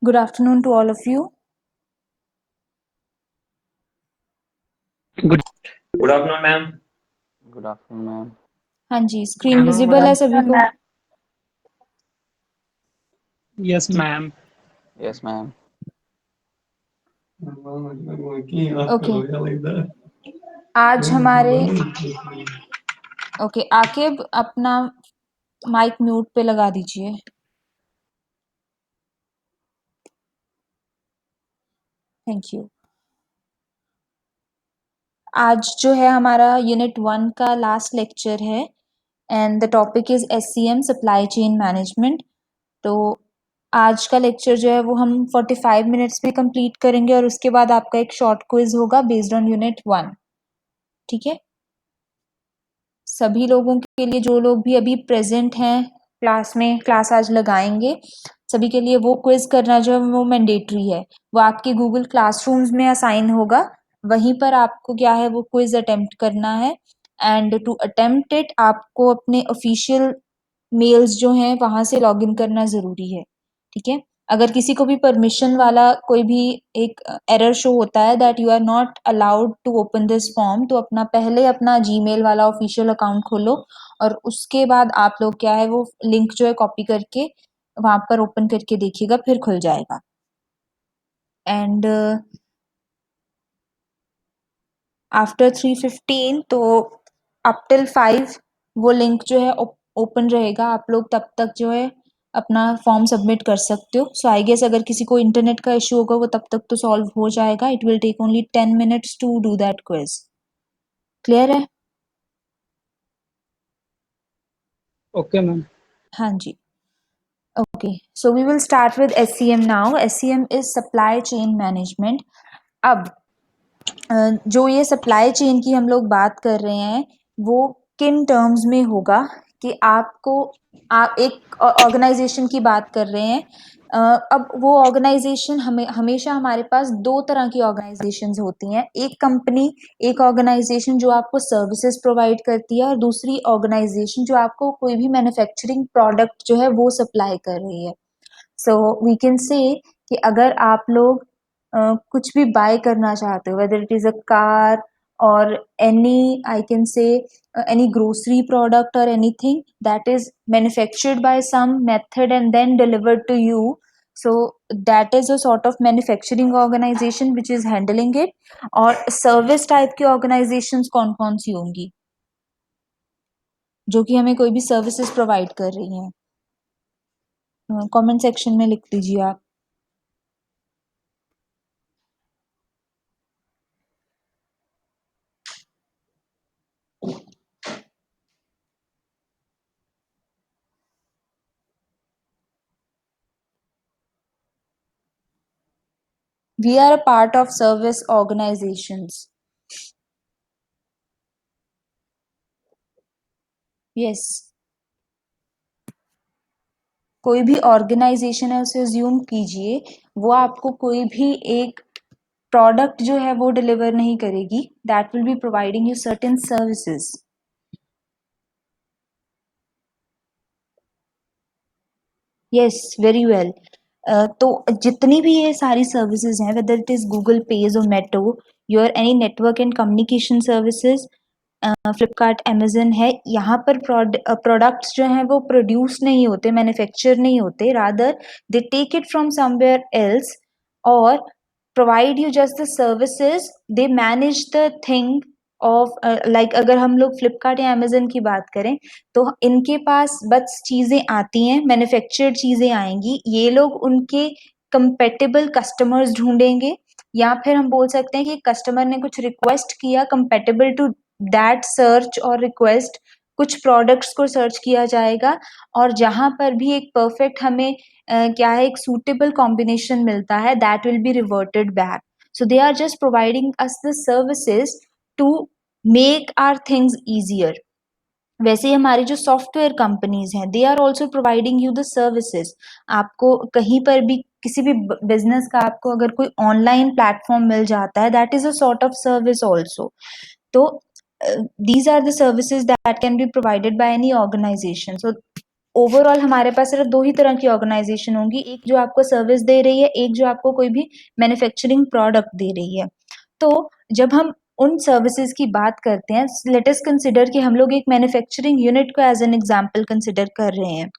Good afternoon to all of you. Good Good afternoon, ma'am. Good afternoon, ma'am. हाँ जी, screen visible है सभी को? Yes, ma'am. Yes, ma'am. Okay, आज हमारे okay Aqib अपना माइक म्यूट पे लगा दीजिए। Thank you. आज जो है हमारा यूनिट 1 का लास्ट लेक्चर है and the topic is SCM supply chain management. तो आज का लेक्चर जो है वो हम 45 मिनट्स में कंप्लीट करेंगे और उसके बाद आपका एक शॉर्ट क्विज होगा बेस्ड ऑन यूनिट 1। ठीक है, सभी लोगों के लिए जो लोग भी अभी प्रेजेंट हैं क्लास में, क्लास आज लगाएंगे, सभी के लिए वो क्विज करना जो है वो मैंडेटरी है। वो आपके गूगल क्लासरूम्स में असाइन होगा, वहीं पर आपको क्या है वो क्विज अटेम्प्ट करना है एंड टू अटेम्प्ट इट आपको अपने ऑफिशियल मेल्स जो हैं वहां से लॉगिन करना जरूरी है। ठीक है, अगर किसी को भी परमिशन वाला कोई भी एक एरर शो होता है that you are not allowed to open this form, तो पहले अपना जीमेल वाला ऑफिशियल अकाउंट खोलो और उसके बाद आप लोग क्या है वो लिंक जो है कॉपी करके वहां पर ओपन करके देखिएगा, फिर खुल जाएगा। एंड आफ्टर 3:15 तो अप टिल 5 वो लिंक जो है ओपन रहेगा, आप लोग तब तक जो है अपना फॉर्म सबमिट कर सकते हो। सो आई गेस अगर किसी को इंटरनेट का इश्यू होगा वो तब तक तो सॉल्व हो जाएगा। It will take only 10 minutes to do that quiz. Clear है? Okay, ma'am. हाँ जी। Okay, so we will start with SCM now. SCM is supply chain management. अब जो ये सप्लाई चेन की हम लोग बात कर रहे हैं वो किन टर्म्स में होगा कि आपको आप एक ऑर्गेनाइजेशन की बात कर रहे हैं। अब वो ऑर्गेनाइजेशन हमेशा हमारे पास दो तरह की ऑर्गेनाइजेशंस होती हैं, एक कंपनी, एक ऑर्गेनाइजेशन जो आपको सर्विसेज प्रोवाइड करती है और दूसरी ऑर्गेनाइजेशन जो आपको कोई भी मैन्युफैक्चरिंग प्रोडक्ट जो है वो सप्लाई कर रही है। सो वी कैन से कि अगर आप लोग कुछ भी बाय करना चाहते हो, whether it is a car और any I can say any grocery product or anything that is manufactured by some method and then delivered to you, so that is a sort of manufacturing organization which is handling it। और service type की organizations कौन कौन सी होंगी जो कि हमें कोई भी services provide कर रही हैं? कमेंट सेक्शन में लिख दीजिए आप। We are a part of service organizations. Yes. कोई भी ऑर्गेनाइजेशन है उसे अज्यूम कीजिए, वो आपको कोई भी एक प्रोडक्ट जो है वो डिलीवर नहीं करेगी, that will be providing you certain services. Yes, very well. तो जितनी भी ये सारी सर्विसेज हैं, वेदर इट इज गूगल पे, Zomato, your any network and communication services, Flipkart, Amazon है, यहाँ पर प्रोडक्ट्स जो हैं वो प्रोड्यूस नहीं होते, मैन्युफैक्चर नहीं होते, rather they take it from somewhere else और provide you just the services, they manage the thing of like अगर हम लोग फ्लिपकार्ट या अमेजन की बात करें तो इनके पास बस चीजें आती हैं, मैन्युफैक्चर्ड चीजें आएंगी, ये लोग उनके कंपेटेबल कस्टमर्स ढूंढेंगे, या फिर हम बोल सकते हैं कि कस्टमर ने कुछ रिक्वेस्ट किया, कंपेटेबल टू दैट सर्च और रिक्वेस्ट कुछ प्रोडक्ट्स को सर्च किया जाएगा और जहां पर भी एक परफेक्ट हमें क्या है एक सूटेबल कॉम्बिनेशन मिलता है, that will be reverted back. So they are just providing us the services to make our things easier. वैसे ही हमारी जो सॉफ्टवेयर कंपनीज हैं, they are also providing you the services. आपको कहीं पर भी किसी भी बिजनेस का आपको अगर कोई ऑनलाइन प्लेटफॉर्म मिल जाता है, that is a sort of service also. तो these are the services that can be provided by any organization. So overall हमारे पास सिर्फ 2 ही तरह की ऑर्गेनाइजेशन होंगी, एक जो आपको सर्विस दे रही है, एक जो आपको कोई भी मैन्युफैक्चरिंग प्रोडक्ट दे रही है। तो जब हम उन सर्विसेज की बात करते हैं, लेट अस कंसिडर कि हम लोग एक मैन्युफैक्चरिंग यूनिट को एज एन एग्जांपल कंसिडर कर रहे हैं।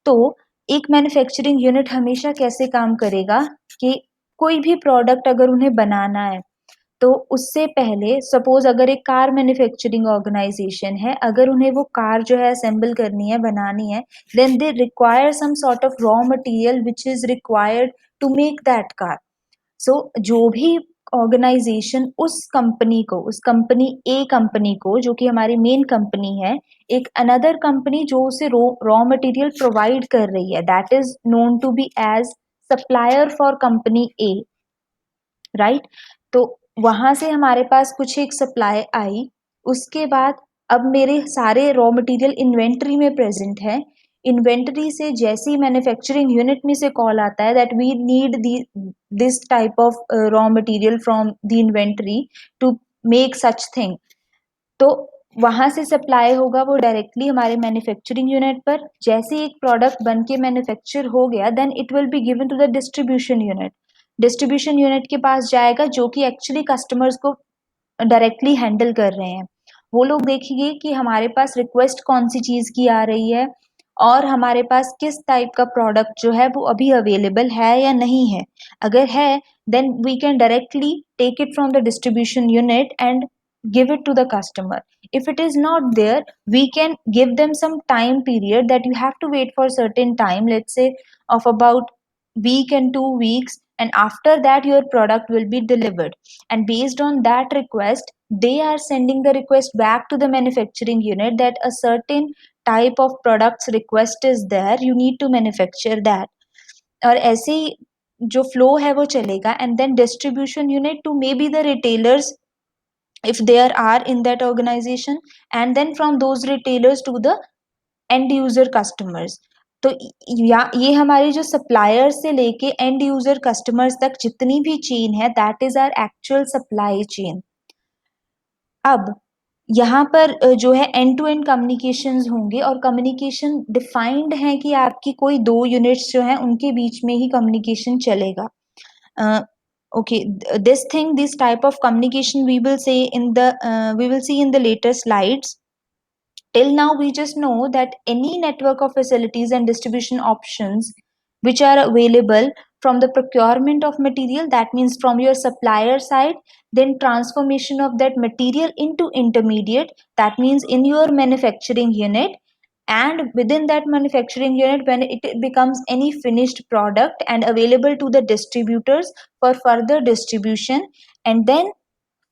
तो एक मैन्युफैक्चरिंग यूनिट हमेशा कैसे काम करेगा कि कोई भी प्रोडक्ट अगर उन्हें बनाना है, तो उससे पहले सपोज अगर एक कार मैन्युफैक्चरिंग ऑर्गेनाइजेशन है, अगर उन्हें वो कार जो है असेंबल करनी है, बनानी है, then they require some sort of raw material which is required to make that car. So जो भी ऑर्गेनाइजेशन उस कंपनी ए कंपनी को, जो कि हमारी मेन कंपनी है, एक अनदर कंपनी जो उसे रॉ मटेरियल प्रोवाइड कर रही है, that is known to be as supplier for company A, right. तो वहां से हमारे पास कुछ एक सप्लाई आई, उसके बाद अब मेरे सारे रॉ मटेरियल इन्वेंटरी में प्रेजेंट है। इन्वेंटरी से जैसे ही मैन्युफैक्चरिंग यूनिट में से कॉल आता है that we need this type of raw material from the inventory to make such thing, तो वहां से सप्लाई होगा वो डायरेक्टली हमारे मैन्युफैक्चरिंग यूनिट पर। जैसे एक प्रोडक्ट बन के मैन्युफैक्चर हो गया, then it will be given to the distribution unit. Distribution unit के पास जाएगा, जो कि एक्चुअली कस्टमर्स को डायरेक्टली हैंडल कर रहे हैं। वो लोग देखेंगे कि हमारे पास रिक्वेस्ट कौन सी चीज की आ रही है और हमारे पास किस टाइप का प्रोडक्ट जो है वो अभी अवेलेबल है या नहीं है। अगर है, then we can directly take it from the distribution unit and give it to the customer. If it is not there, we can give them some time period that you have to wait for certain time, let's say of about week and 2 weeks, and after that your product will be delivered. And based on that request, they are sending the request back to the manufacturing unit that a certain type of products request is there, you need to manufacture that. और ऐसे ही जो flow है वो चलेगा, and then distribution unit to maybe the retailers if there are in that organization, and then from those retailers to the end user customers. तो या ये हमारी जो सप्लायर से लेके एंड यूजर कस्टमर्स तक जितनी भी चेन है, that is our actual supply chain. अब यहाँ पर जो है एंड टू एंड कम्युनिकेशंस होंगे, और कम्युनिकेशन डिफाइंड है कि आपकी कोई 2 यूनिट्स जो हैं उनके बीच में ही कम्युनिकेशन चलेगा। Okay, this type of communication we will say we will see in the later slides. Till now we just know that any network of facilities and distribution options which are available from the procurement of material, that means from your supplier side, then transformation of that material into intermediate, that means in your manufacturing unit, and within that manufacturing unit when it becomes any finished product and available to the distributors for further distribution, and then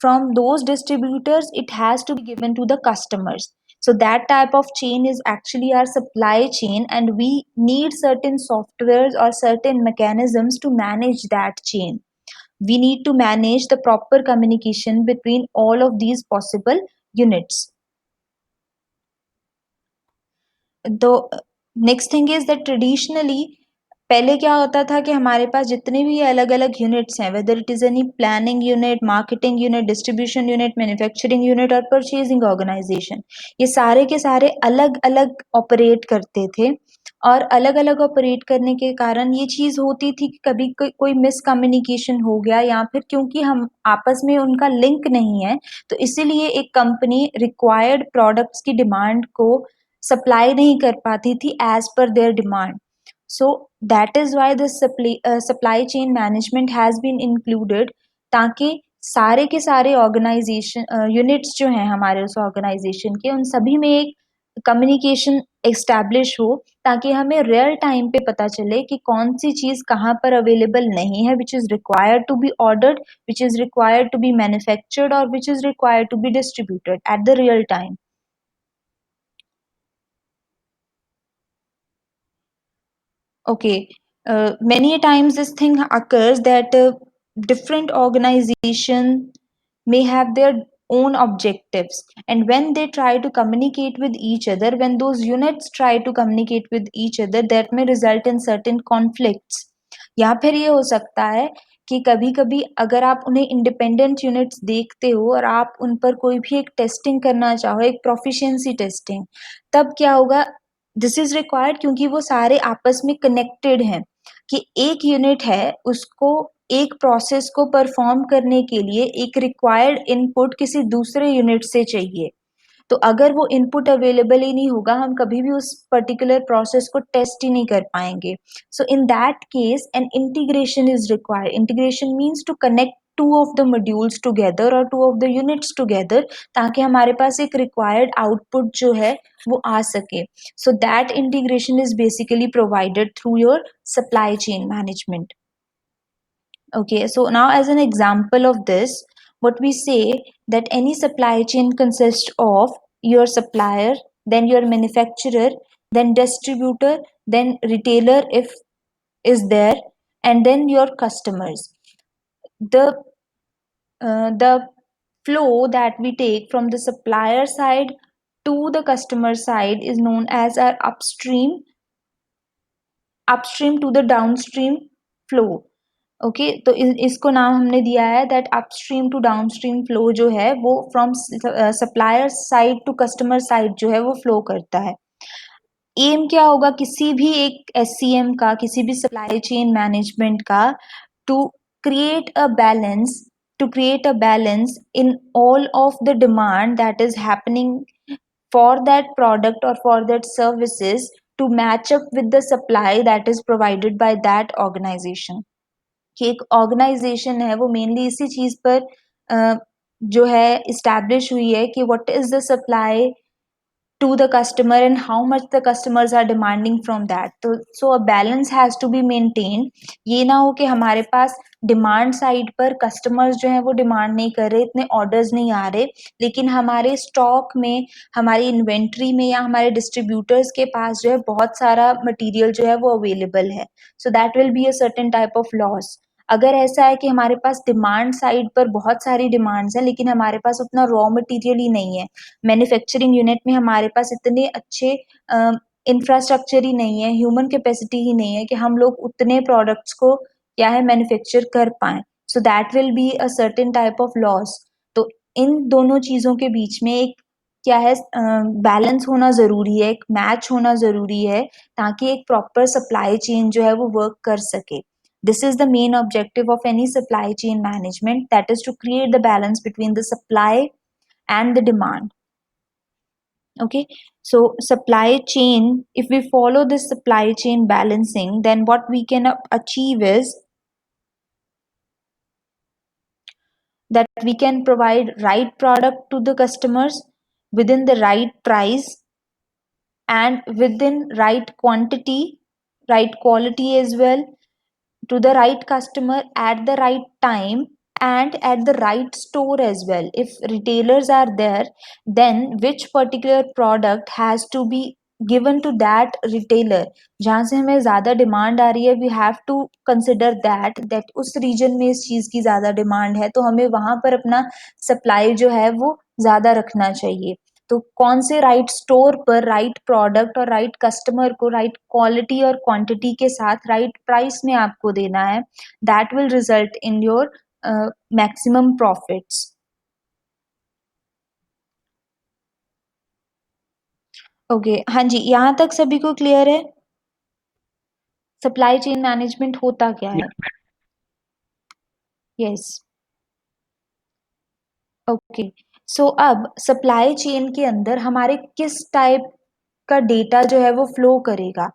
from those distributors it has to be given to the customers. So that type of chain is actually our supply chain, and we need certain softwares or certain mechanisms to manage that chain. We need to manage the proper communication between all of these possible units. तो next thing is that traditionally पहले क्या होता था कि हमारे पास जितने भी अलग अलग यूनिट्स हैं, weather it is any planning unit, marketing unit, distribution unit, manufacturing unit और परचेजिंग ऑर्गेनाइजेशन, ये सारे के सारे अलग अलग ऑपरेट करते थे। और अलग अलग ऑपरेट करने के कारण ये चीज होती थी कि कभी कोई मिसकम्युनिकेशन हो गया, या फिर क्योंकि हम आपस में उनका लिंक नहीं है, तो इसीलिए एक कंपनी रिक्वायर्ड प्रोडक्ट्स की डिमांड को सप्लाई नहीं कर पाती थी as per their demand. So that is why this supply chain management has been included, ताकि सारे के सारे ऑर्गेनाइजेशन यूनिट्स जो हैं हमारे उस ऑर्गेनाइजेशन के, उन सभी में एक कम्युनिकेशन एस्टैब्लिश हो, ताकि हमें रियल टाइम पे पता चले कि कौन सी चीज कहाँ पर अवेलेबल नहीं है, which is required to be ordered, which is required to be manufactured, और which is required to be distributed at the real time. Okay, many a times this thing occurs that different organization may have their own objectives, and when they try to communicate with each other, when those units try to communicate with each other, that may result in certain conflicts. या फिर ये हो सकता है कि कभी-कभी अगर आप उन्हें इंडिपेंडेंट यूनिट्स देखते हो और आप उन पर कोई भी एक टेस्टिंग करना चाहो, एक प्रोफिशिएंसी टेस्टिंग, तब क्या होगा, दिस इज रिक्वायर्ड क्योंकि वो सारे आपस में कनेक्टेड हैं कि एक यूनिट है उसको एक प्रोसेस को परफॉर्म करने के लिए एक रिक्वायर्ड इनपुट किसी दूसरे यूनिट से चाहिए। तो अगर वो इनपुट अवेलेबल ही नहीं होगा हम कभी भी उस पर्टिकुलर प्रोसेस को टेस्ट ही नहीं कर पाएंगे। So in that case an integration is required. Integration means to connect two of the modules together और two of the units together ताकि हमारे पास एक रिक्वायर्ड आउटपुट जो है वो आ सके। So that integration is basically provided through your supply chain management. Okay, so now as an example of this, what we say that any supply chain consists of your supplier, then your manufacturer, then distributor, then retailer if is there, and then your customers. The flow that we take from the supplier side to the customer side is known as our upstream to the downstream flow. Okay तो इसको नाम हमने दिया है that upstream to downstream flow जो है वो from supplier side to customer side जो है वो फ्लो करता है। एम क्या होगा किसी भी एक एससीएम का, किसी भी सप्लाई चेन मैनेजमेंट का, to create a balance to create a balance in all of the demand that is happening for that product or for that services to match up with the supply that is provided by that organization। कि एक organisation है वो mainly इसी चीज पर जो है establish हुई है कि what is the supply to the customer and how much the customers are demanding from that। तो so a balance has to be maintained। ये ना हो कि हमारे पास डिमांड साइड पर कस्टमर्स जो है वो डिमांड नहीं कर रहे, इतने ऑर्डर्स नहीं आ रहे, लेकिन हमारे स्टॉक में, हमारी इन्वेंट्री में या हमारे डिस्ट्रीब्यूटर्स के पास जो है बहुत सारा मटेरियल जो है वो अवेलेबल है। So that will be a certain type of loss. अगर ऐसा है कि हमारे पास डिमांड साइड पर बहुत सारी डिमांड्स हैं लेकिन हमारे पास उतना रॉ मटेरियल ही नहीं है, मैन्युफैक्चरिंग यूनिट में हमारे पास इतने अच्छे इंफ्रास्ट्रक्चर ही नहीं है, ह्यूमन कैपेसिटी ही नहीं है कि हम लोग उतने प्रोडक्ट्स को क्या है मैन्युफैक्चर कर पाए। So that will be a certain type of loss. तो इन दोनों चीजों के बीच में एक क्या है बैलेंस होना जरूरी है, एक मैच होना जरूरी है ताकि एक प्रॉपर सप्लाई चेन जो है वो वर्क कर सके। This is the main objective of any supply chain management, that is to create the balance between the supply and the demand। Okay, so supply chain, if we follow this supply chain balancing, then what we can achieve is that we can provide right product to the customers within the right price and within right quantity, right quality as well, to the right customer at the right time and at the right store as well। If retailers are there, then which particular product has to be given to that retailer, जहाँ से हमें ज़्यादा demand आ रही है, we have to consider that उस region में इस चीज़ की ज़्यादा डिमांड है तो हमें वहाँ पर अपना सप्लाई जो है वो ज़्यादा रखना चाहिए। तो कौन से राइट स्टोर पर राइट प्रोडक्ट और राइट कस्टमर को राइट क्वालिटी और क्वांटिटी के साथ राइट प्राइस में आपको देना है, that will result in your maximum profits. Okay, हाँ जी, यहाँ तक सभी को क्लियर है सप्लाई चेन मैनेजमेंट होता क्या है? Yes, okay. सो अब सप्लाई चेन के अंदर हमारे किस टाइप का डेटा जो है वो फ्लो करेगा।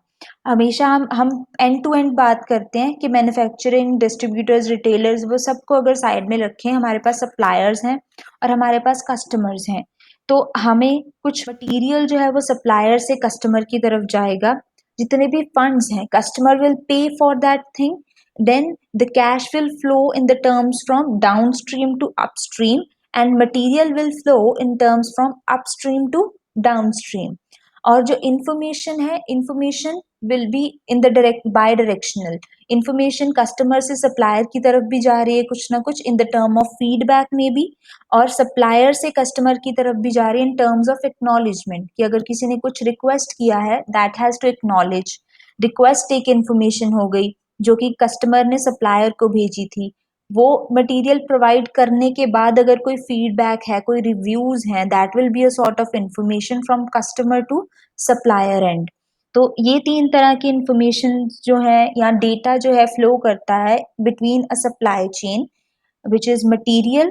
हमेशा हम एंड टू एंड बात करते हैं कि मैन्युफैक्चरिंग, डिस्ट्रीब्यूटर्स, रिटेलर्स, वो सबको अगर साइड में रखें, हमारे पास सप्लायर्स हैं और हमारे पास कस्टमर्स हैं। तो हमें कुछ मटेरियल जो है वो सप्लायर से कस्टमर की तरफ जाएगा, जितने भी फंड्स हैं customer will pay for that thing, then the cash will flow in the terms from downstream to upstream and material will flow in terms from upstream to downstream। और जो information है, information will be in the direct bidirectional. Information customer से supplier की तरफ भी जा रही है कुछ ना कुछ in the term of feedback में भी, और सप्लायर से कस्टमर की तरफ भी जा रही है इन टर्म्स ऑफ एक्नॉलेजमेंट कि अगर किसी ने कुछ रिक्वेस्ट किया है that has to acknowledge. Request एक इंफॉर्मेशन हो गई जो कि कस्टमर ने सप्लायर को भेजी थी। वो मटेरियल प्रोवाइड करने के बाद अगर कोई फीडबैक है, कोई रिव्यूज हैं, that will be a sort of information from customer to supplier end. तो ये 3 तरह की इन्फॉर्मेशन जो है या डेटा जो है फ्लो करता है between a supply chain which is material,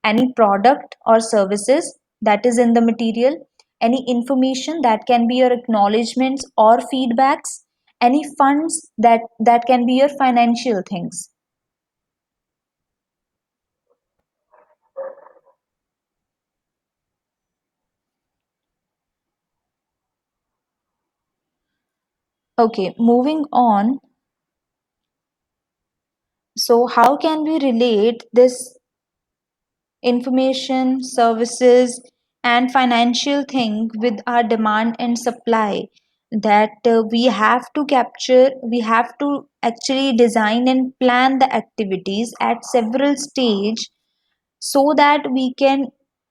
any product or services that is in the material, any information that can be your acknowledgements or feedbacks, any funds that can be your financial things. Okay, moving on. So how can we relate this information, services, and financial thing with our demand and supply? That we have to capture, we have to actually design and plan the activities at several stage so that we can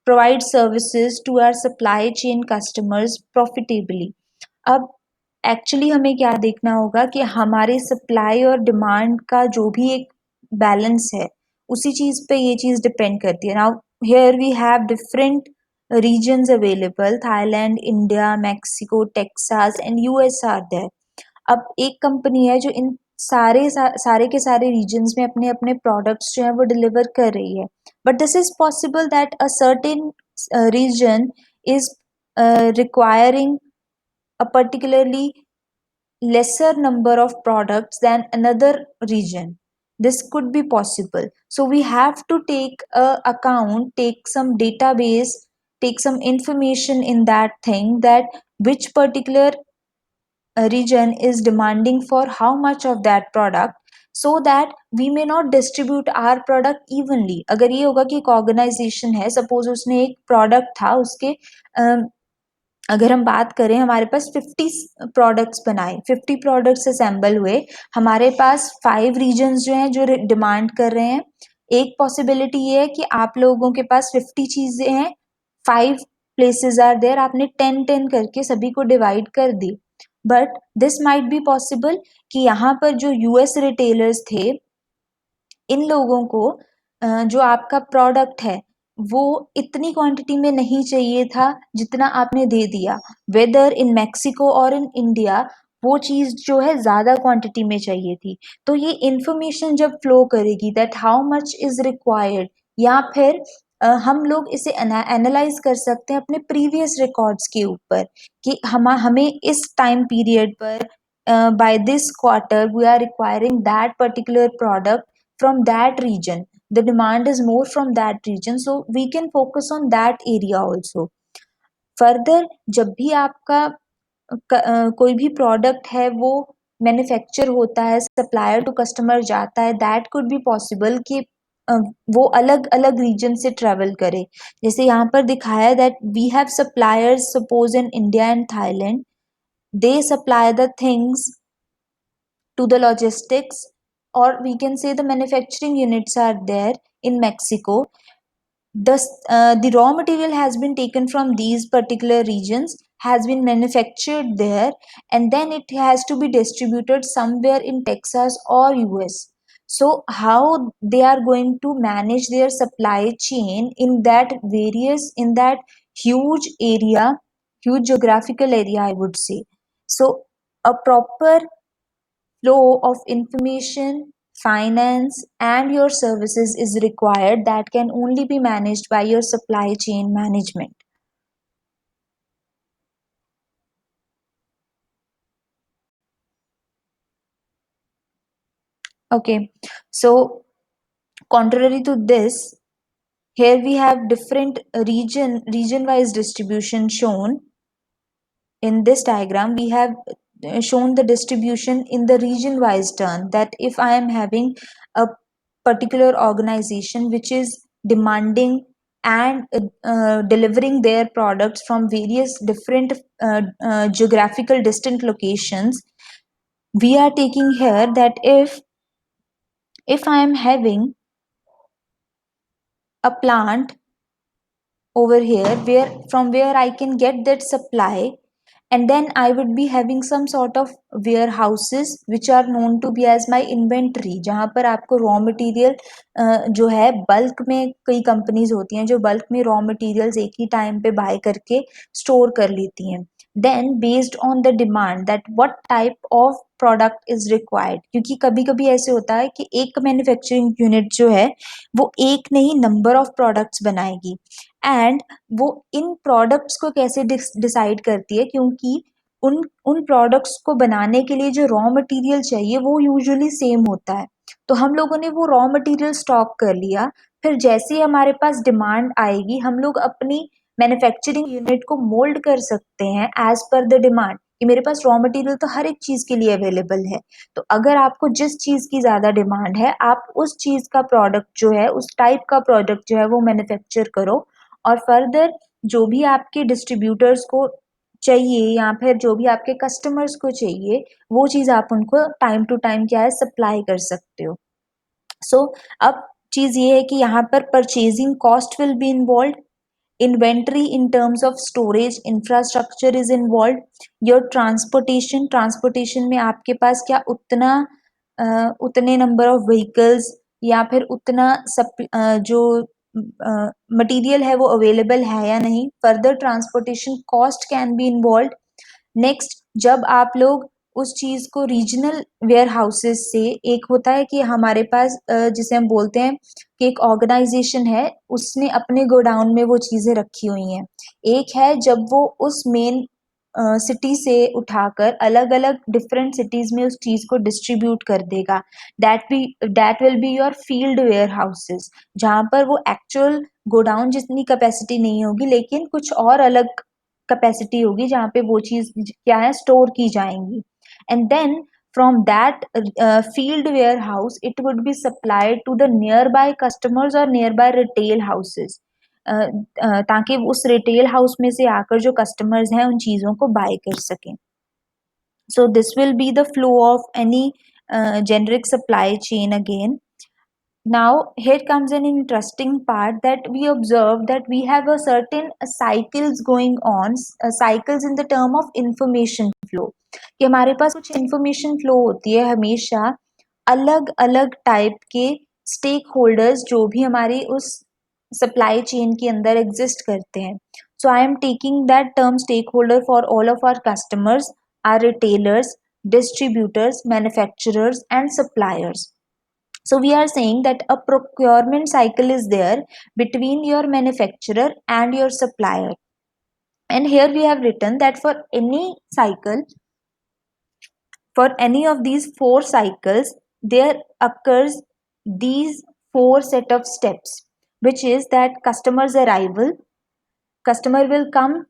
provide services to our supply chain customers profitably. अब actually हमें क्या देखना होगा कि हमारे supply और demand का जो भी एक बैलेंस है उसी चीज पे ये चीज डिपेंड करती है. Now here we have different regions available. Thailand, India, Mexico, Texas and US are there. अब एक कंपनी है जो इन सारे के सारे रीजन्स में अपने अपने प्रोडक्ट्स जो है वो डिलीवर कर रही है, but this is possible that a certain region is requiring a particularly lesser number of products than another region. This could be possible, so we have to take a account, take some database, take some information in that thing, that which particular region is demanding for how much of that product, so that we may not distribute our product evenly. अगर ये होगा कि एक organisation है, suppose उसने एक product था उसके अगर हम बात करें हमारे पास 50 प्रोडक्ट्स बनाए, 50 प्रोडक्ट्स असेंबल हुए, हमारे पास 5 रीजन्स जो हैं जो डिमांड कर रहे हैं. एक पॉसिबिलिटी ये है कि आप लोगों के पास 50 चीजें हैं, 5 प्लेसेस आर देयर, आपने 10-10 करके सभी को डिवाइड कर दी. But this might be possible कि यहाँ पर जो यूएस रिटेलर्स थे, इन लोगों को जो आपका प्रोडक्ट है वो इतनी क्वांटिटी में नहीं चाहिए था जितना आपने दे दिया. वेदर इन मैक्सिको और इन इंडिया वो चीज जो है ज्यादा क्वांटिटी में चाहिए थी. तो ये इंफॉर्मेशन जब फ्लो करेगी that how much is required, या फिर हम लोग इसे एनालाइज कर सकते हैं अपने प्रीवियस रिकॉर्ड्स के ऊपर कि हमें इस टाइम पीरियड पर by this quarter we are requiring that particular product from that region, the demand is more from that region, so we can focus on that area also. Further, जब भी आपका कोई भी प्रोडक्ट है वो manufacture होता है, सप्लायर टू कस्टमर जाता है, दैट कुड बी पॉसिबल कि वो अलग अलग रीजन से ट्रेवल करे. जैसे यहाँ पर दिखाया है that we have suppliers suppose in India and Thailand, they supply the things to the logistics, or we can say the manufacturing units are there in Mexico. The raw material has been taken from these particular regions, has been manufactured there, and then it has to be distributed somewhere in Texas or US. So how they are going to manage their supply chain in that huge area, huge geographical area, I would say. So a proper flow of information, finance, and your services is required that can only be managed by your supply chain management. Okay, so contrary to this, here we have different region wise distribution shown. In this diagram we have shown the distribution in the region wise term, that if I am having a particular organization which is demanding and delivering their products from various different geographical distant locations, we are taking here that if I am having a plant over here where I can get that supply, and then I would be having some sort of warehouses which are known to be as my inventory, जहाँ पर आपको raw material जो है bulk में, कई companies होती हैं जो बल्क में रॉ मटेरियल्स एक ही टाइम पे बाय करके स्टोर कर लेती हैं. Then based on the demand that what type of product is required, क्योंकि कभी कभी ऐसे होता है कि एक मैन्युफैक्चरिंग यूनिट जो है वो एक नहीं नंबर ऑफ प्रोडक्ट्स बनाएगी, एंड वो इन प्रोडक्ट्स को कैसे डिसाइड करती है, क्योंकि उन उन प्रोडक्ट्स को बनाने के लिए जो रॉ मटेरियल चाहिए वो यूजुअली सेम होता है. तो हम लोगों ने वो रॉ मटेरियल स्टॉक कर लिया, फिर जैसे ही हमारे पास डिमांड आएगी हम लोग अपनी मैन्युफैक्चरिंग यूनिट को मोल्ड कर सकते हैं एज पर द डिमांड, कि मेरे पास रॉ मटेरियल तो हर एक चीज के लिए अवेलेबल है. तो अगर आपको जिस चीज की ज्यादा डिमांड है आप उस चीज का प्रोडक्ट जो है, उस टाइप का प्रोडक्ट जो है वो मैन्युफैक्चर करो, और फर्दर जो भी आपके डिस्ट्रीब्यूटर्स को चाहिए या फिर जो भी आपके कस्टमर्स को चाहिए वो चीज आप उनको टाइम टू टाइम क्या है सप्लाई कर सकते हो. सो अब चीज ये है कि यहाँ पर purchasing cost will be involve, inventory in terms of storage infrastructure is involved, your transportation में आपके पास क्या उतने नंबर ऑफ व्हीकल्स या फिर उतना जो मटेरियल है वो अवेलेबल है या नहीं, further transportation cost can be involve. Next, जब आप लोग उस चीज को रीजनल वेयर हाउसेस से, एक होता है कि हमारे पास जिसे हम बोलते हैं कि एक ऑर्गेनाइजेशन है उसने अपने गोडाउन में वो चीजें रखी हुई हैं, एक है जब वो उस मेन सिटी से उठाकर अलग अलग डिफरेंट सिटीज में उस चीज को डिस्ट्रीब्यूट कर देगा, that will be your field warehouses, जहाँ पर वो एक्चुअल गोडाउन जितनी कैपेसिटी नहीं होगी लेकिन कुछ और अलग कैपेसिटी होगी जहाँ पे वो चीज क्या है स्टोर की जाएंगी. And then from that field warehouse it would be supplied to the nearby customers or nearby retail houses, ताकि उस रिटेल हाउस में से आकर जो कस्टमर्स हैं उन चीजों को बाय कर सकें. So this will be the flow of any generic supply chain again. Now here comes an interesting part that we observe that we have a certain cycles going on, cycles in the term of information flow, कि हमारे पास कुछ information flow होती है हमेशा अलग अलग type के stake holders जो भी हमारी उस सप्लाई चेन के अंदर एग्जिस्ट करते हैं. So I am taking that term stakeholder for all of our customers, or retailers, distributors, manufacturers and suppliers. So we are saying that a procurement cycle is there between your manufacturer and your supplier. And here we have written that for any cycle, for any of these four cycles, there occurs these four set of steps, which is that customer's arrival, customer will come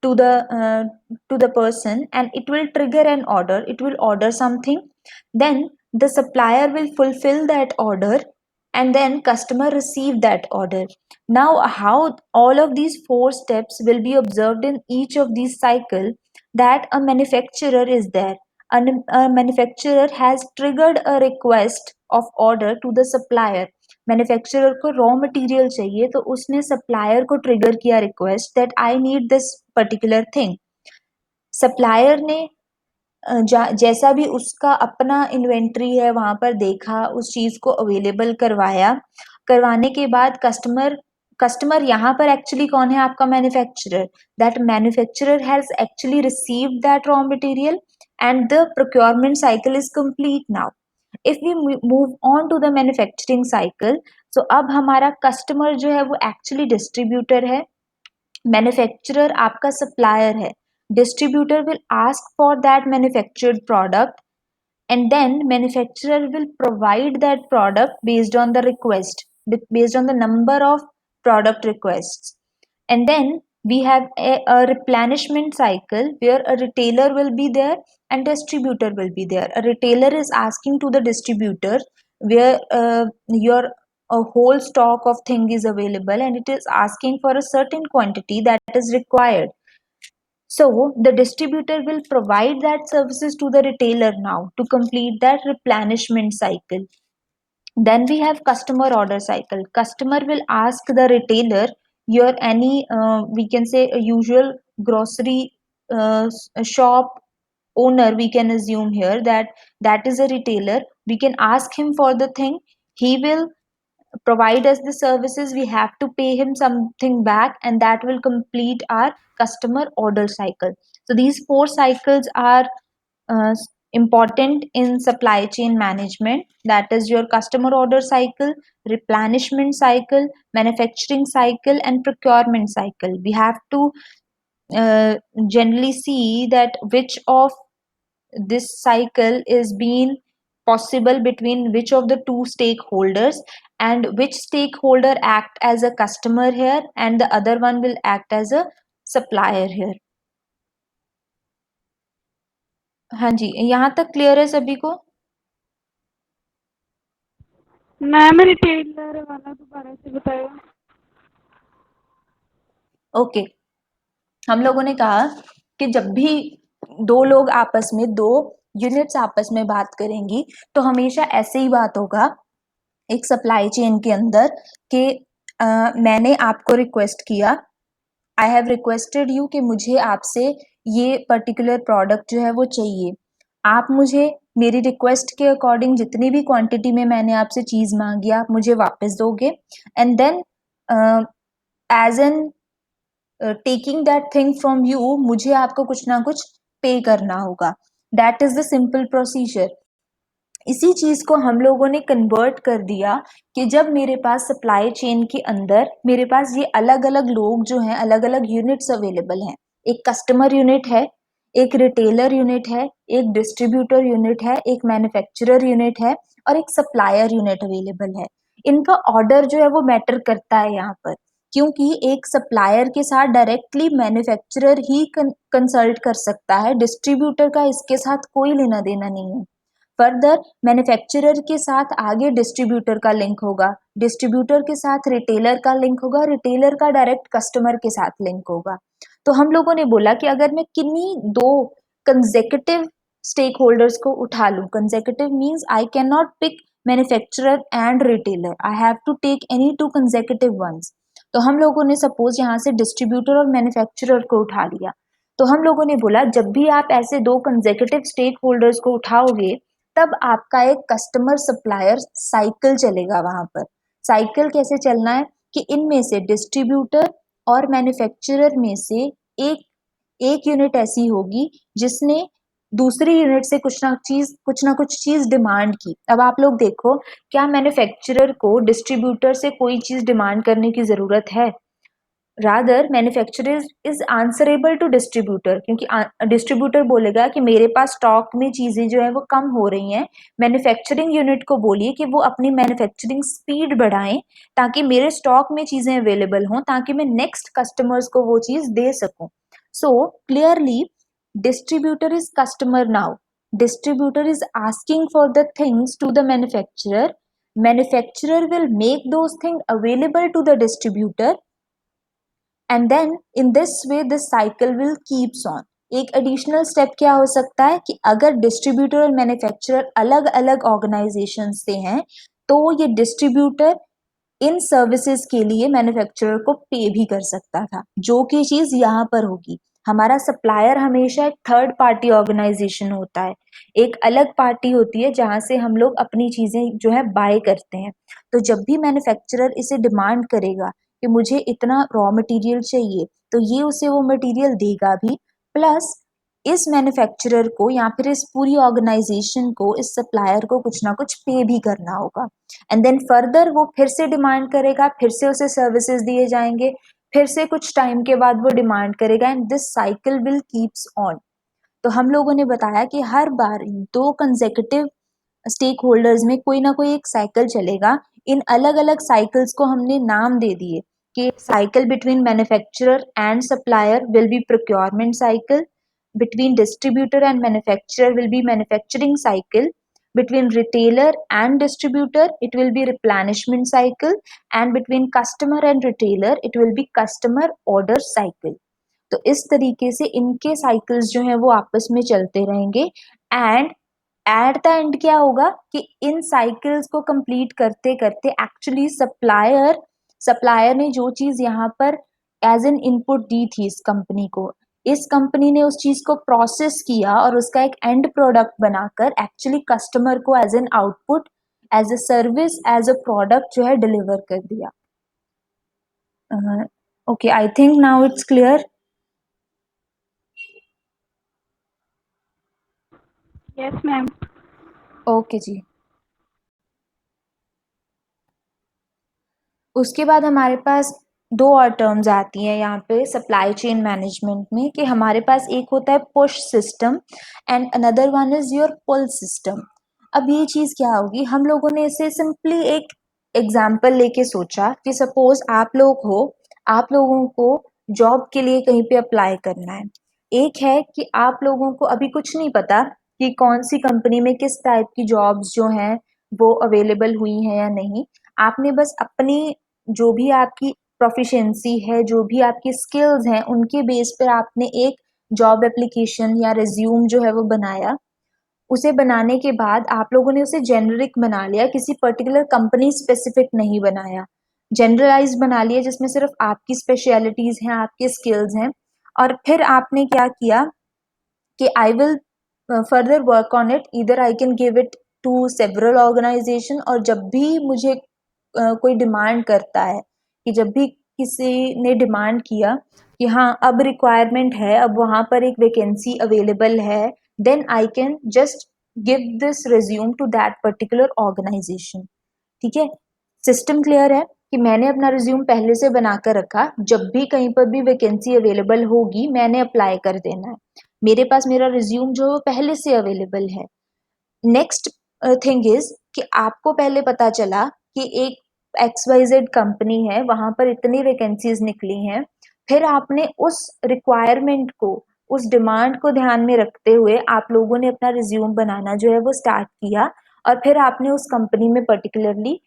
to the person and it will trigger an order, it will order something, then the supplier will fulfill that order, and then customer receive that order. Now how all of these four steps will be observed in each of these cycle, that a manufacturer is there, a manufacturer has triggered a request of order to the supplier. Manufacturer को raw material चाहिए तो उसने supplier को trigger किया request that I need this particular thing. Supplier ने जैसा भी उसका अपना इन्वेंट्री है वहां पर देखा, उस चीज को अवेलेबल करवाया, करवाने के बाद कस्टमर यहाँ पर एक्चुअली कौन है, आपका manufacturer. That manufacturer has actually received that raw material and the procurement cycle is complete now. If we move on to the manufacturing cycle, so अब हमारा customer जो है वो actually distributor है, manufacturer आपका supplier है, distributor will ask for that manufactured product, and then manufacturer will provide that product based on the request, based on the number of product requests. And then we have a replenishment cycle where a retailer will be there and distributor will be there. A retailer is asking to the distributor where your a whole stock of thing is available and it is asking for a certain quantity that is required. So the distributor will provide that services to the retailer now to complete that replenishment cycle. Then we have customer order cycle. Customer will ask the retailer your any we can say a usual grocery shop owner, we can assume here that is a retailer, we can ask him for the thing, he will provide us the services, we have to pay him something back, and that will complete our customer order cycle. So these four cycles are important in supply chain management, that is your customer order cycle, replenishment cycle, manufacturing cycle, and procurement cycle. We have to uh, generally see that which of this cycle is being possible between which of the two stakeholders, and which stakeholder act as a customer here and the other one will act as a supplier here. हाँ जी, यहाँ तक clear है सभी को? Ma'am retailer वाला दोबारा से बताएं। ओके, हम लोगों ने कहा कि जब भी दो लोग आपस में, दो यूनिट्स आपस में बात करेंगी तो हमेशा ऐसे ही बात होगा एक सप्लाई चेन के अंदर कि मैंने आपको रिक्वेस्ट किया, आई हैव रिक्वेस्टेड यू कि मुझे आपसे ये पर्टिकुलर प्रोडक्ट जो है वो चाहिए, आप मुझे मेरी रिक्वेस्ट के अकॉर्डिंग जितनी भी क्वांटिटी में मैंने आपसे चीज़ मांगी आप मुझे वापस दोगे, and then as an taking that thing from you मुझे आपको कुछ ना कुछ पे करना होगा। That is the simple procedure. इसी चीज को हम लोगों ने कन्वर्ट कर दिया कि जब मेरे पास सप्लाई चेन के अंदर मेरे पास ये अलग अलग लोग जो हैं, अलग अलग यूनिट्स अवेलेबल हैं, एक कस्टमर यूनिट है, एक रिटेलर यूनिट है, एक डिस्ट्रीब्यूटर यूनिट है, एक मैन्युफैक्चरर यूनिट है और एक सप्लायर यूनिट अवेलेबल है। इनका ऑर्डर जो है वो मैटर करता है यहाँ पर, क्योंकि एक सप्लायर के साथ डायरेक्टली मैन्युफैक्चरर ही कंसल्ट कर सकता है, डिस्ट्रीब्यूटर का इसके साथ कोई लेना देना नहीं है। फर्दर मैन्युफैक्चरर के साथ आगे डिस्ट्रीब्यूटर का लिंक होगा, डिस्ट्रीब्यूटर के साथ रिटेलर का लिंक होगा, रिटेलर का डायरेक्ट कस्टमर के साथ लिंक होगा। तो हम लोगों ने बोला कि अगर मैं किन्हीं दो कंसेक्यूटिव स्टेक होल्डर्स को उठा लूं, consecutive means I can not pick manufacturer and retailer, I have to take any two consecutive ones. तो हम लोगों ने सपोज यहाँ से डिस्ट्रीब्यूटर और मैन्युफैक्चरर को उठा लिया, तो हम लोगों ने बोला जब भी आप ऐसे दो कंसेक्यूटिव स्टेक होल्डर्स को उठाओगे तब आपका एक कस्टमर सप्लायर साइकिल चलेगा। वहां पर साइकिल कैसे चलना है कि इनमें से डिस्ट्रीब्यूटर और मैन्युफैक्चरर में से एक यूनिट ऐसी होगी जिसने दूसरी यूनिट से कुछ ना कुछ चीज डिमांड की। अब आप लोग देखो, क्या मैन्युफैक्चरर को डिस्ट्रीब्यूटर से कोई चीज डिमांड करने की जरूरत है? Rather manufacturer is answerable to distributor, क्योंकि डिस्ट्रीब्यूटर बोलेगा कि मेरे पास स्टॉक में चीजें जो है वो कम हो रही हैं, मैन्युफैक्चरिंग यूनिट को बोलिए कि वो अपनी मैन्युफैक्चरिंग स्पीड बढ़ाएं ताकि मेरे स्टॉक में चीजें अवेलेबल हों, ताकि मैं नेक्स्ट कस्टमर्स को वो चीज दे सकूं। So clearly distributor is customer now, distributor is asking for the things to the manufacturer will make those things available to the distributor, and then in this way this cycle will keeps on। एक additional step क्या हो सकता है कि अगर distributor और manufacturer अलग अलग ऑर्गेनाइजेशन से हैं तो ये डिस्ट्रीब्यूटर इन सर्विसेज के लिए मैन्युफैक्चरर को पे भी कर सकता था, जो कि चीज यहाँ पर होगी। हमारा सप्लायर हमेशा एक थर्ड पार्टी ऑर्गेनाइजेशन होता है, एक अलग पार्टी होती है जहां से हम लोग अपनी चीजें जो है बाय करते हैं। तो जब भी मैन्युफैक्चरर इसे डिमांड करेगा कि मुझे इतना रॉ मटेरियल चाहिए, तो ये उसे वो मटेरियल देगा भी, प्लस इस मैन्युफैक्चरर को या फिर इस पूरी ऑर्गेनाइजेशन को, इस सप्लायर को कुछ ना कुछ पे भी करना होगा। एंड देन फर्दर वो फिर से डिमांड करेगा, फिर से उसे सर्विसेज दिए जाएंगे, फिर से कुछ टाइम के बाद वो डिमांड करेगा, and this cycle will keeps on. तो हम लोगों ने बताया कि हर बार दो कंसेक्यूटिव स्टेक होल्डर्स में कोई ना कोई एक साइकिल चलेगा। इन अलग अलग साइकिल्स को हमने नाम दे दिए कि cycle between manufacturer and supplier will be procurement cycle, between distributor and manufacturer will be manufacturing cycle, between retailer and distributor it will be replenishment cycle, and between customer and retailer it will be customer order cycle। तो इस तरीके से इनके cycles जो हैं वो आपस में चलते रहेंगे, एंड एट द एंड क्या होगा कि इन साइकिल्स को कंप्लीट करते करते एक्चुअली सप्लायर ने जो चीज यहाँ पर एज एन इनपुट दी थी इस कंपनी को, इस कंपनी ने उस चीज को प्रोसेस किया और उसका एक एंड प्रोडक्ट बनाकर एक्चुअली कस्टमर को as an output, as a service, as a product जो है डिलीवर कर दिया। Okay, I think now it's clear. Yes ma'am. Okay जी। उसके बाद हमारे पास दो और टर्म्स आती हैं यहाँ पे सप्लाई चेन मैनेजमेंट में, कि हमारे पास एक होता है push system and another one is your pull system. अब ये चीज क्या होगी, हम लोगों ने इसे सिंपली एक एग्जाम्पल लेके सोचा कि सपोज आप लोग हो, आप लोगों को जॉब के लिए कहीं पे अप्लाई करना है। एक है कि आप लोगों को अभी कुछ नहीं पता कि कौन सी कंपनी में किस टाइप की जॉब्स जो हैं वो अवेलेबल हुई हैं या नहीं। आपने बस अपनी जो भी आपकी प्रोफिशिएंसी है, जो भी आपकी स्किल्स हैं, उनके बेस पर आपने एक जॉब एप्लीकेशन या रिज्यूम जो है वो बनाया। उसे बनाने के बाद आप लोगों ने उसे जेनरिक बना लिया, किसी पर्टिकुलर कंपनी स्पेसिफिक नहीं बनाया, जनरलाइज बना लिया जिसमें सिर्फ आपकी स्पेशलिटीज हैं, आपके स्किल्स हैं। और फिर आपने क्या किया कि I will further work on it, इधर I can give it to several organization. और जब भी मुझे कोई डिमांड करता है, कि जब भी किसी ने डिमांड किया कि हाँ अब रिक्वायरमेंट है, अब वहां पर एक वैकेंसी अवेलेबल है, then I can just give this resume to that particular organisation. ठीक है, सिस्टम क्लियर है कि मैंने अपना रिज्यूम पहले से बनाकर रखा, जब भी कहीं पर भी वैकेंसी अवेलेबल होगी मैंने अप्लाई कर देना है, मेरे पास मेरा रिज्यूम जो है वो पहले से अवेलेबल है। नेक्स्ट थिंग इज कि आपको पहले पता चला कि एक XYZ कंपनी है, वहां पर इतनी वैकेंसीज निकली हैं। फिर आपने उस रिक्वायरमेंट को, उस डिमांड को ध्यान में रखते हुए आप लोगों ने अपना रिज्यूम बनाना जो है वो स्टार्ट किया, और फिर आपने उस कंपनी में पर्टिकुलरली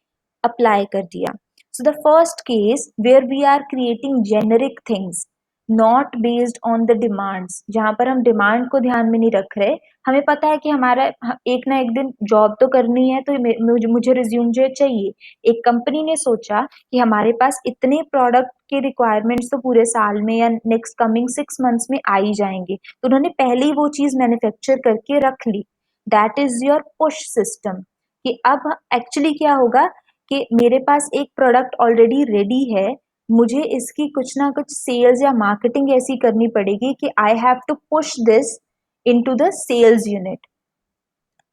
अप्लाई कर दिया। So the first case where we are creating generic things not based on the demands, जहां पर हम डिमांड को ध्यान में नहीं रख रहे, हमें पता है कि हमारा एक ना एक दिन जॉब तो करनी है, तो मुझे रिज्यूम जो चाहिए। एक कंपनी ने सोचा कि हमारे पास इतने प्रोडक्ट के रिक्वायरमेंट्स तो पूरे साल में या नेक्स्ट कमिंग 6 मंथ्स में आ ही जाएंगे, तो उन्होंने पहले ही वो चीज मैन्युफैक्चर करके रख ली। That is your push system. कि अब एक्चुअली क्या होगा कि मेरे पास एक प्रोडक्ट ऑलरेडी रेडी है, मुझे इसकी कुछ ना कुछ सेल्स या मार्केटिंग ऐसी करनी पड़ेगी कि I have to push this into the sales unit.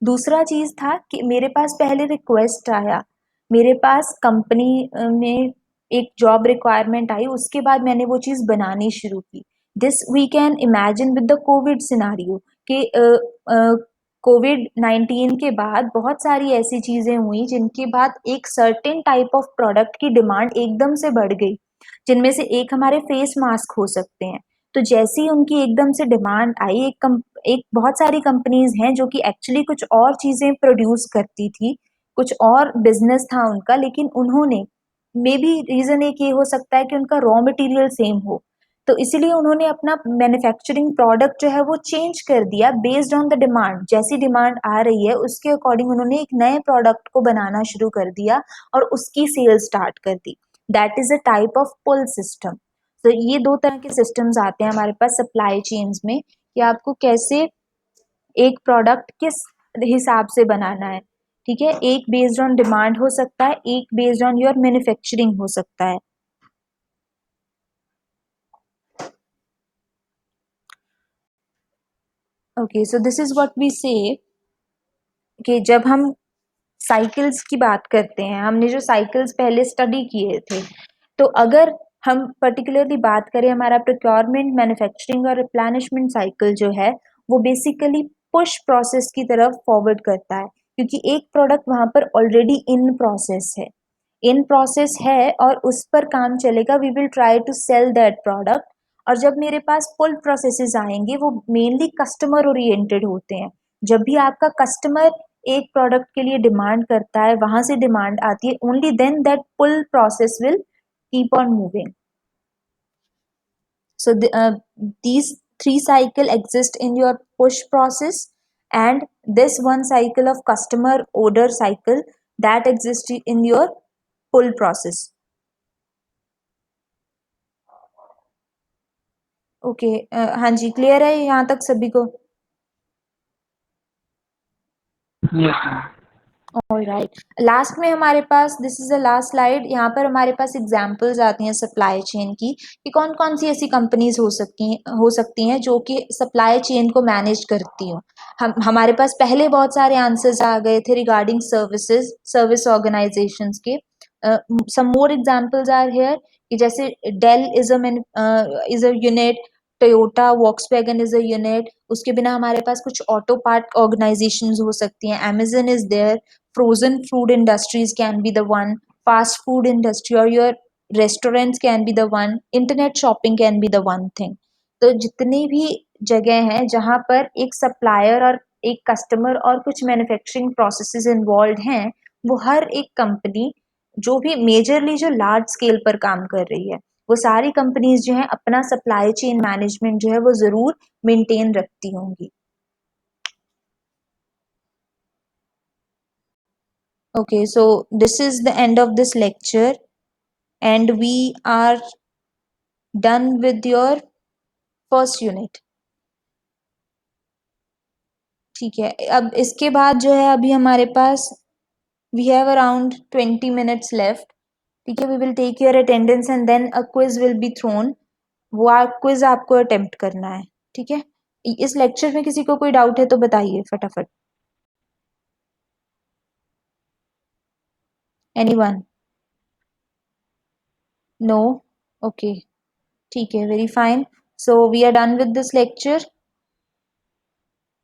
दूसरा चीज था कि मेरे पास पहले रिक्वेस्ट आया, मेरे पास कंपनी में एक जॉब रिक्वायरमेंट आई, उसके बाद मैंने वो चीज बनानी शुरू की। This we can imagine with the COVID scenario कि कोविड-19 के बाद बहुत सारी ऐसी चीजें हुई जिनके बाद एक सर्टेन टाइप ऑफ प्रोडक्ट की डिमांड एकदम से बढ़ गई, जिनमें से एक हमारे फेस मास्क हो सकते हैं। तो जैसे ही उनकी एकदम से डिमांड आई, एक बहुत सारी कंपनीज हैं जो कि एक्चुअली कुछ और चीजें प्रोड्यूस करती थी, कुछ और बिजनेस था उनका, लेकिन उन्होंने, मे बी रीजन एक ये हो सकता है कि उनका रॉ मटेरियल सेम हो, तो इसीलिए उन्होंने अपना मैन्युफैक्चरिंग प्रोडक्ट जो है वो चेंज कर दिया बेस्ड ऑन द डिमांड। जैसी डिमांड आ रही है उसके अकॉर्डिंग उन्होंने एक नए प्रोडक्ट को बनाना शुरू कर दिया और उसकी सेल स्टार्ट कर दी। That is a type of pull system. तो ये दो तरह के सिस्टम्स आते हैं हमारे पास सप्लाई चेन्स में, कि आपको कैसे एक प्रोडक्ट किस हिसाब से बनाना है। ठीक है, एक बेस्ड ऑन डिमांड हो सकता है, एक बेस्ड ऑन योर मैन्युफैक्चरिंग हो सकता है। Okay, so this is what we say कि जब हम साइकिल्स की बात करते हैं, हमने जो साइकिल्स पहले स्टडी किए थे, तो अगर हम पर्टिकुलरली बात करें, हमारा प्रोक्योरमेंट, मैन्युफैक्चरिंग और रिप्लेनिशमेंट साइकिल जो है वो बेसिकली पुश प्रोसेस की तरफ फॉरवर्ड करता है, क्योंकि एक प्रोडक्ट वहां पर ऑलरेडी इन प्रोसेस है, इन प्रोसेस है और उस पर काम चलेगा, we will try to sell that product. और जब मेरे पास फुल प्रोसेसेस आएंगे वो मेनली कस्टमर ओरिएंटेड होते हैं। जब भी आपका कस्टमर एक प्रोडक्ट के लिए डिमांड करता है, वहां से डिमांड आती है, only then that full process will keep on moving. So these three cycle exist in your push process, and this one cycle of customer order cycle that exists in your pull process. Okay, हाँ जी, clear है यहाँ तक सभी को? Yes, ma'am. Alright, last में हमारे पास, this is the last slide, यहाँ पर हमारे पास एग्जांपल्स आती हैं सप्लाई चेन की कि कौन कौन सी ऐसी कंपनीज हो सकती हैं जो कि सप्लाई चेन को मैनेज करती हो। हमारे पास पहले बहुत सारे आंसर्स आ गए थे रिगार्डिंग सर्विस ऑर्गेनाइजेशंस के। Some more examples are here कि जैसे Dell is a unit, Toyota Volkswagen is a unit. उसके बिना हमारे पास कुछ ऑटो पार्ट ऑर्गेनाइजेशंस हो सकती हैं, Amazon is there, frozen food industries can be the one, fast food industry or your restaurants can be the one, internet shopping can be the one thing। तो जितनी भी जगह हैं जहाँ पर एक सप्लायर और एक कस्टमर और कुछ मैन्युफैक्चरिंग प्रोसेसेस इन्वॉल्व हैं, वो हर एक कंपनी जो भी मेजरली जो लार्ज स्केल पर काम कर रही है, वो सारी कंपनीज जो हैं अपना सप्लाई चेन मैनेजमेंट जो है वो जरूर मेंटेन रखती होंगी। Okay, so this is the end of this lecture and we are done with your first unit। ठीक है, अब इसके बाद जो है अभी हमारे पास we have around 20 minutes left। ठीक है, we will take your attendance and then a quiz will be thrown। वो quiz आपको अटेम्प्ट करना है। ठीक है, इस लेक्चर में किसी को कोई डाउट है तो बताइए फटाफट। एनीवन? नो? ओके, ठीक है, very fine. So we are done with this lecture.